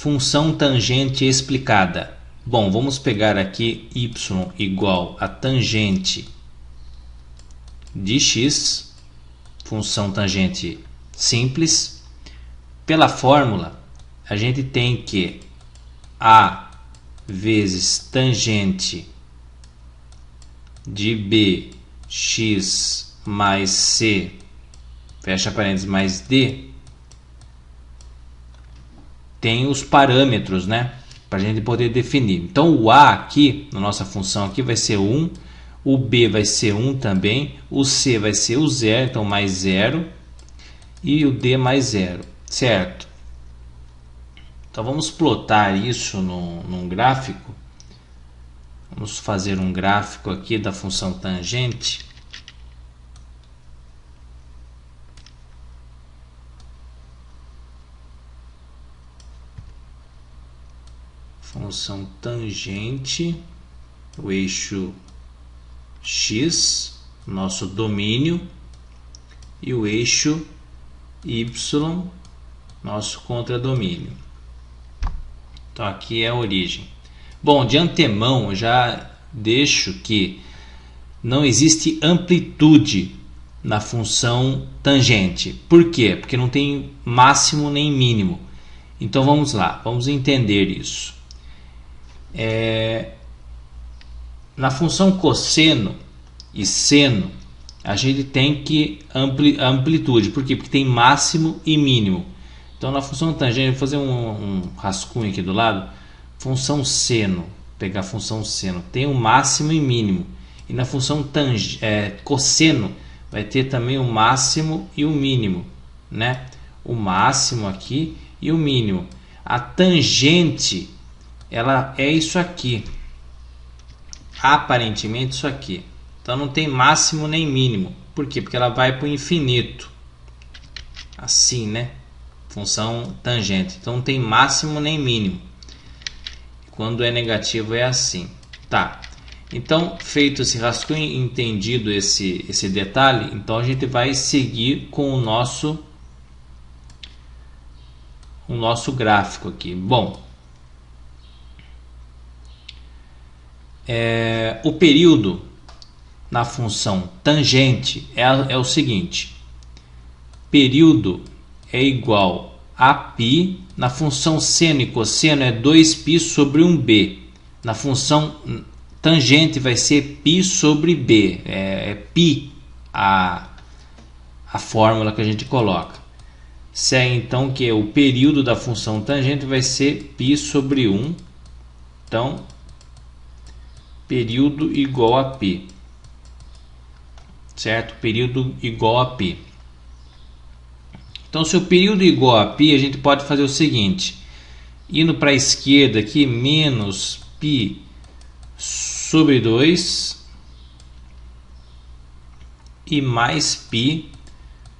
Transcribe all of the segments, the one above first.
função tangente explicada. Bom, vamos pegar aqui y igual a tangente de x, função tangente simples. Pela fórmula, a gente tem que a vezes tangente de b x mais c, fecha parênteses, mais d, tem os parâmetros, né, para a gente poder definir. Então o a aqui, na nossa função aqui, vai ser 1, o b vai ser 1 também, o c vai ser o 0, então mais 0, e o d mais 0, certo? Então vamos plotar isso num gráfico. Vamos fazer um gráfico aqui da função tangente. Função tangente, o eixo x, nosso domínio, e o eixo y, nosso contradomínio. Então aqui é a origem. Bom, de antemão eu já deixo que não existe amplitude na função tangente. Por quê? Porque não tem máximo nem mínimo. Então vamos lá, vamos entender isso. Na função cosseno e seno, a gente tem que amplitude. Por quê? Porque tem máximo e mínimo. Então na função tangente, vou fazer um rascunho aqui do lado. Função seno, pegar a função seno, tem o máximo e mínimo. E na função cosseno, vai ter também o máximo e o mínimo, né? O máximo aqui e o mínimo. A tangente, ela é isso aqui. Aparentemente isso aqui. Então não tem máximo nem mínimo. Por quê? Porque ela vai para o infinito. Assim, né? Função tangente. Então não tem máximo nem mínimo. Quando é negativo é assim. Tá. Então, feito esse rascunho, entendido esse detalhe, então a gente vai seguir com o nosso gráfico aqui. Bom, o período na função tangente é o seguinte: período é igual a π, na função seno e cosseno é 2π sobre 1b, na função tangente vai ser π sobre b, π a fórmula que a gente coloca. Segue então que o período da função tangente vai ser π sobre 1, então período igual a π, certo? Período igual a π. Então, se o período é igual a π, a gente pode fazer o seguinte: indo para a esquerda aqui, menos π sobre 2 e mais π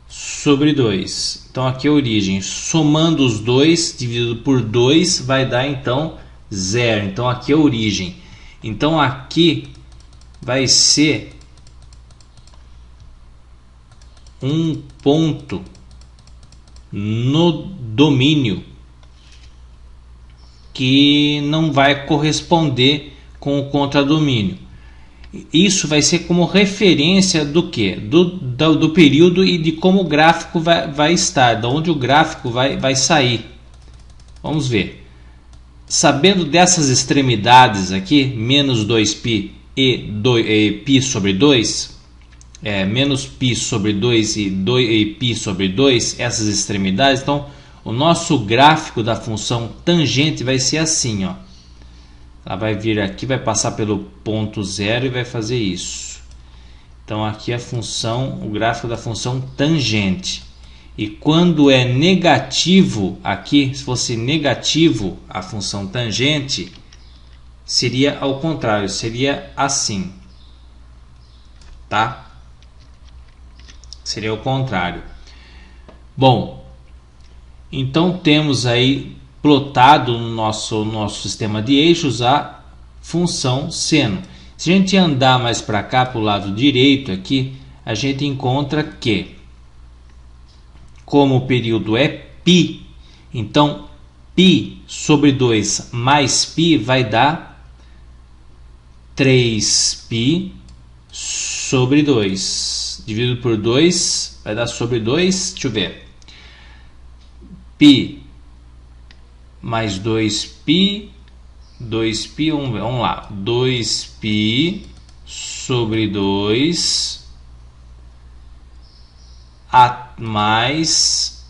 sobre 2. Então, aqui é a origem. Somando os dois, dividido por 2, vai dar então 0. Então, aqui é a origem. Então, aqui vai ser um ponto no domínio que não vai corresponder com o contradomínio. Isso vai ser como referência do que? Do período e de como o gráfico vai estar, de onde o gráfico vai sair. Vamos ver. Sabendo dessas extremidades aqui, menos 2π e π sobre 2, menos π sobre 2 e π sobre 2, essas extremidades, então o nosso gráfico da função tangente vai ser assim, ó. Ela vai vir aqui, vai passar pelo ponto 0 e vai fazer isso. Então aqui a função, o gráfico da função tangente. E quando é negativo aqui, se fosse negativo a função tangente, seria ao contrário, seria assim, tá? Seria o contrário. Bom, então temos aí plotado no nosso sistema de eixos a função seno. Se a gente andar mais para cá, para o lado direito aqui, a gente encontra que, como o período é π, então π sobre 2 mais π vai dar 3π sobre 2. Dividido por 2 vai dar sobre 2. Deixa eu ver. Π mais 2π. 2π, vamos lá. 2π sobre 2 a mais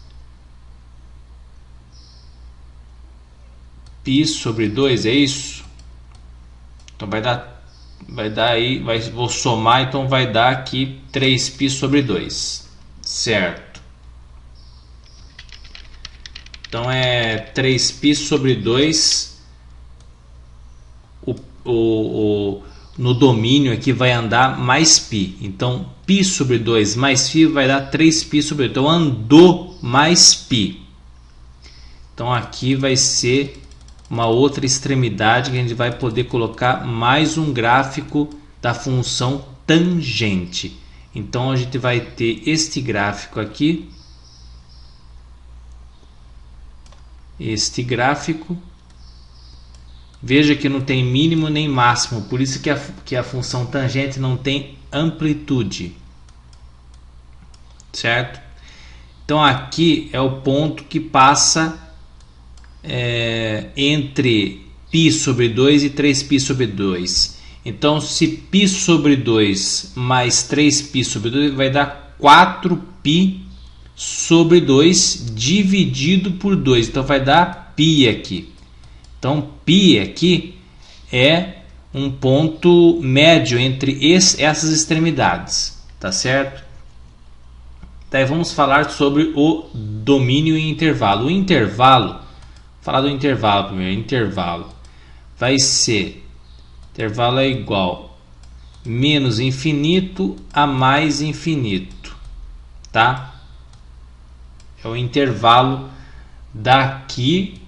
π sobre 2, é isso? Então vai dar aí, vou somar, então vai dar aqui 3π sobre 2, certo? Então é 3π sobre 2, no domínio aqui vai andar mais π. Então π sobre 2 mais π vai dar 3π sobre 2. Então andou mais π. Então aqui vai ser uma outra extremidade que a gente vai poder colocar mais um gráfico da função tangente. Então a gente vai ter este gráfico aqui. Este gráfico. Veja que não tem mínimo nem máximo, por isso que a função tangente não tem amplitude, certo? Então aqui é o ponto que passa entre π sobre 2 e 3π sobre 2. Então se π sobre 2 mais 3π sobre 2 vai dar 4π sobre 2 dividido por 2. Então vai dar π aqui. Então, π aqui é um ponto médio entre essas extremidades, tá certo? Daí vamos falar sobre o domínio e intervalo. O intervalo, vou falar do intervalo primeiro. Intervalo vai ser, intervalo é igual menos infinito a mais infinito, tá? É o intervalo daqui,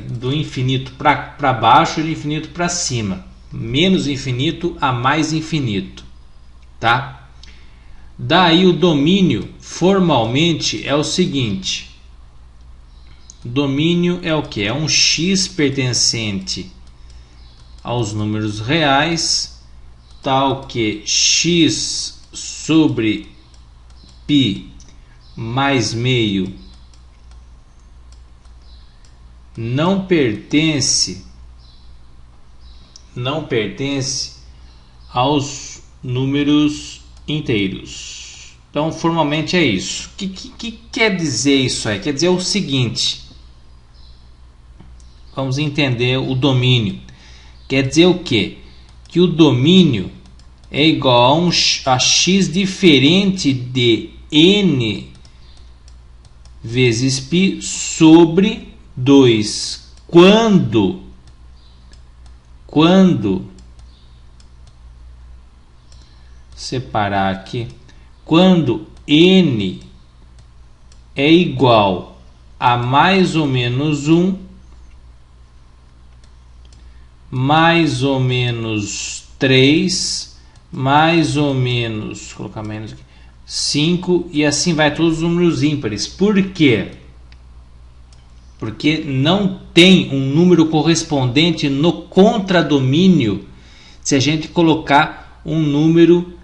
do infinito para baixo e do infinito para cima, menos infinito a mais infinito, tá? Daí o domínio formalmente é o seguinte: o domínio é o que? É um x pertencente aos números reais, tal que x sobre π mais meio não pertence aos números inteiros. Então, formalmente é isso. O que quer dizer isso aí? Quer dizer o seguinte. Vamos entender o domínio. Quer dizer o quê? Que o domínio é igual a x diferente de n vezes π sobre 2, quando separar aqui, quando n é igual a mais ou menos 1, mais ou menos 3, mais ou menos, vou colocar menos aqui, 5, e assim vai todos os números ímpares. Por quê? Porque não tem um número correspondente no contradomínio se a gente colocar um número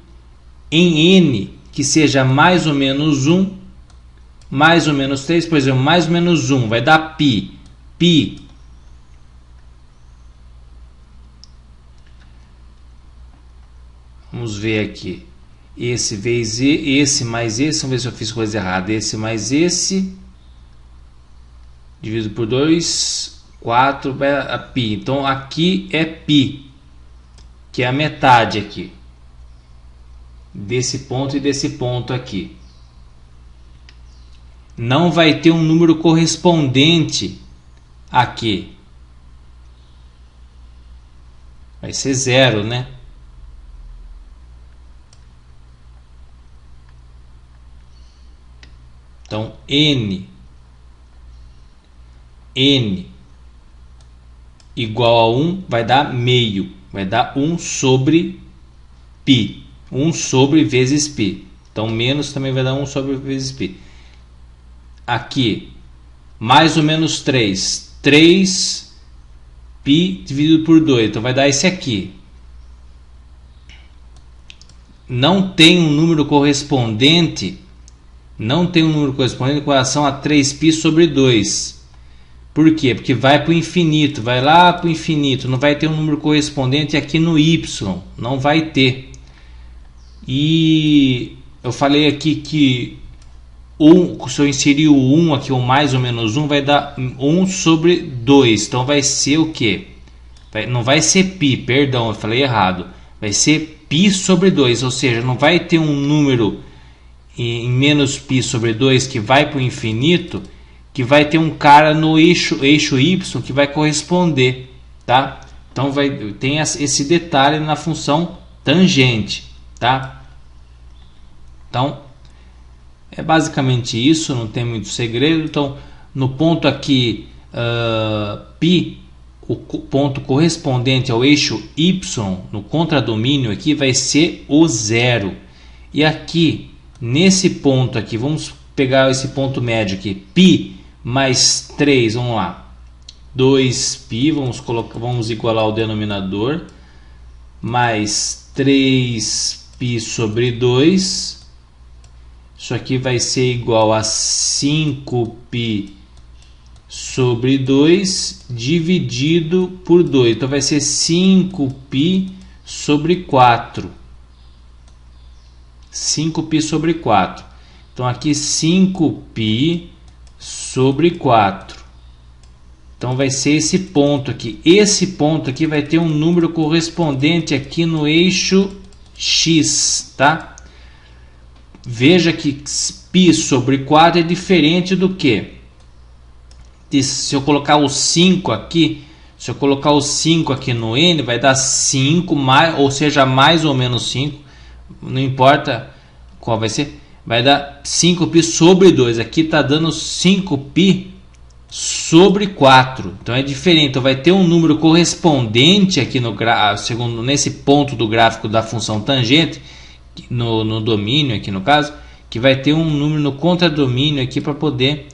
em n que seja mais ou menos 1, mais ou menos 3, por exemplo, mais ou menos 1 vai dar π. Π vamos ver aqui. Esse vezes esse mais esse, vamos ver se eu fiz coisa errada. Esse mais esse dividido por 2, 4, a π. Então aqui é π, que é a metade aqui, desse ponto e desse ponto aqui. Não vai ter um número correspondente aqui. Vai ser 0, né? Então n igual a 1 vai dar meio, vai dar 1 sobre π, 1 sobre vezes π. Então menos também vai dar 1 sobre vezes π. Aqui mais ou menos 3, 3π dividido por 2. Então vai dar esse aqui. Não tem um número correspondente. Não tem um número correspondente com relação a 3π sobre 2. Por quê? Porque vai para o infinito. Vai lá para o infinito. Não vai ter um número correspondente aqui no y. Não vai ter. E eu falei aqui que se eu inserir o 1 aqui, ou mais ou menos 1, vai dar 1 sobre 2. Então vai ser o quê? Não vai ser π, perdão, eu falei errado. Vai ser π sobre 2, ou seja, não vai ter um número em menos π sobre 2 que vai para o infinito, que vai ter um cara no eixo y que vai corresponder, tá? Então tem esse detalhe na função tangente, tá? Então é basicamente isso, não tem muito segredo. Então no ponto aqui π, o ponto correspondente ao eixo y no contradomínio aqui vai ser o 0. E aqui nesse ponto aqui, vamos pegar esse ponto médio aqui, π mais 3, vamos lá, 2π, vamos igualar o denominador, mais 3π sobre 2, isso aqui vai ser igual a 5π sobre 2 dividido por 2. Então vai ser 5π sobre 4. 5π sobre 4. Então aqui 5π sobre 4. Então vai ser esse ponto aqui. Esse ponto aqui vai ter um número correspondente aqui no eixo x, tá? Veja que π sobre 4 é diferente do que? Se eu colocar o 5 aqui, se eu colocar o 5 aqui no n, vai dar 5, ou seja, mais ou menos 5, não importa qual vai ser, vai dar 5π sobre 2. Aqui está dando 5π sobre 4, então é diferente. Então vai ter um número correspondente aqui segundo nesse ponto do gráfico da função tangente, no domínio aqui no caso, que vai ter um número no contradomínio aqui para poder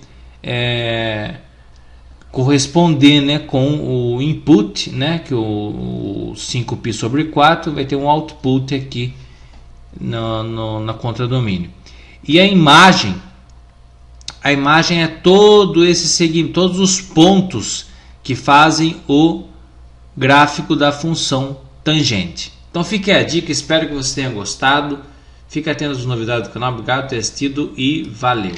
corresponder, né, com o input, né, que o 5π sobre 4 vai ter um output aqui na contradomínio. E a imagem é todo esse segmento, todos os pontos que fazem o gráfico da função tangente. Então fique a dica, espero que você tenha gostado. Fique atento às novidades do canal. Obrigado por ter assistido e valeu!